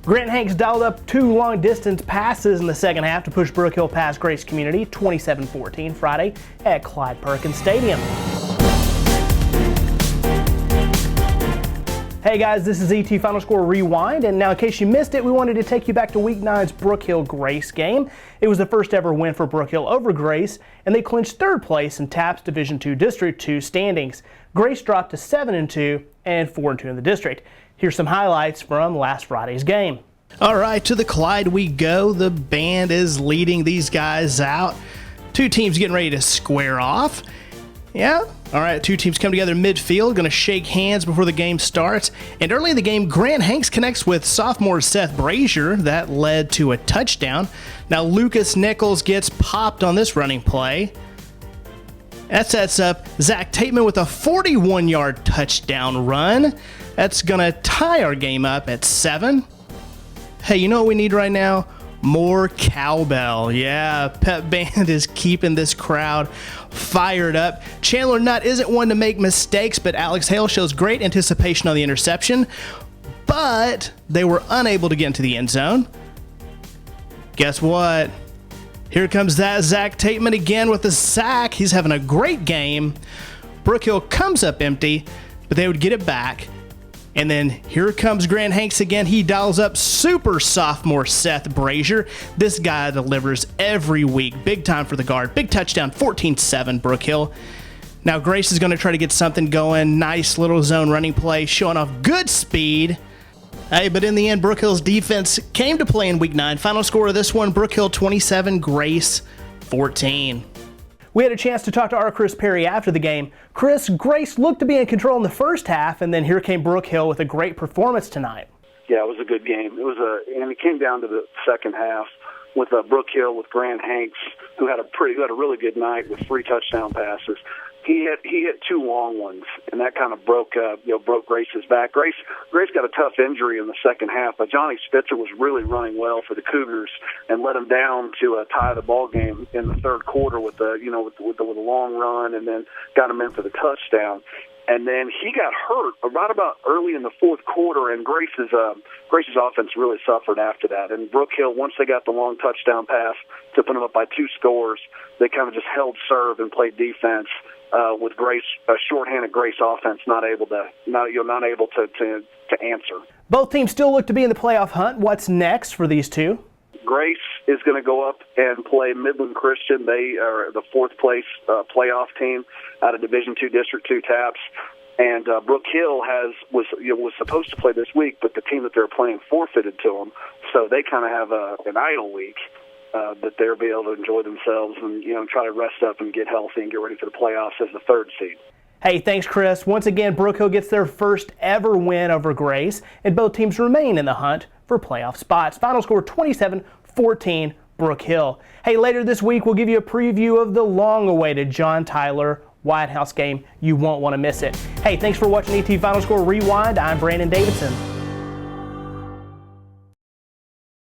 Grant Hanks dialed up 2 long-distance passes in the second half to push Brook Hill past Grace Community 27-14 Friday at Clyde Perkins Stadium. Hey guys, this is ET Final Score Rewind, and now in case you missed it, we wanted to take you back to Week 9's Brook Hill Grace game. It was the first ever win for Brook Hill over Grace, and they clinched 3rd place in TAP's Division II District 2 standings. Grace dropped to 7-2 and 4-2 in the district. Here's some highlights from last Friday's game. All right, to the Clyde we go. The band is leading these guys out. 2 teams getting ready to square off. Yeah. All right, 2 teams come together midfield, going to shake hands before the game starts. And early in the game, Grant Hanks connects with sophomore Seth Brazier. That led to a touchdown. Now Lucas Nichols gets popped on this running play. That sets up Zach Tateman with a 41-yard touchdown run. That's going to tie our game up at 7. Hey, you know what we need right now? More cowbell. Yeah, Pep Band is keeping this crowd fired up. Chandler Nutt isn't one to make mistakes, but Alex Hale shows great anticipation on the interception, but they were unable to get into the end zone. Guess what? Here comes that Zach Tateman again with a sack. He's having a great game. Brook Hill comes up empty, but they would get it back. And then here comes Grant Hanks again. He dials up super sophomore Seth Brazier. This guy delivers every week. Big time for the guard. Big touchdown, 14-7 Brook Hill. Now Grace is going to try to get something going. Nice little zone running play, showing off good speed. Hey, but in the end, Brook Hill's defense came to play in Week 9. Final score of this one, Brook Hill 27, Grace 14. We had a chance to talk to our Chris Perry after the game. Chris, Grace looked to be in control in the first half, and then here came Brook Hill with a great performance tonight. Yeah, it was a good game. And it came down to the second half with Brook Hill with Grant Hanks, who had a really good night with 3 touchdown passes. He hit 2 long ones, and that kind of broke Grace's back. Grace got a tough injury in the second half, but Johnny Spitzer was really running well for the Cougars and let them down to tie the ball game in the third quarter with the long run, and then got him in for the touchdown. And then he got hurt right about early in the fourth quarter, and Grace's offense really suffered after that. And Brook Hill, once they got the long touchdown pass to put them up by 2 scores, they kind of just held serve and played defense. With Grace, a shorthanded Grace offense not able to answer. Both teams still look to be in the playoff hunt. What's next for these two? Grace is going to go up and play Midland Christian. They are the 4th place playoff team out of Division II District 2 TAPS. And Brook Hill was supposed to play this week, but the team that they're playing forfeited to them, so they kind of have an idle week. That they'll be able to enjoy themselves and try to rest up and get healthy and get ready for the playoffs as the 3rd seed. Hey, thanks, Chris. Once again, Brook Hill gets their first ever win over Grace, and both teams remain in the hunt for playoff spots. Final score 27-14 Brook Hill. Hey, later this week we'll give you a preview of the long-awaited John Tyler White House game. You won't want to miss it. Hey, thanks for watching ET Final Score Rewind. I'm Brandon Davidson.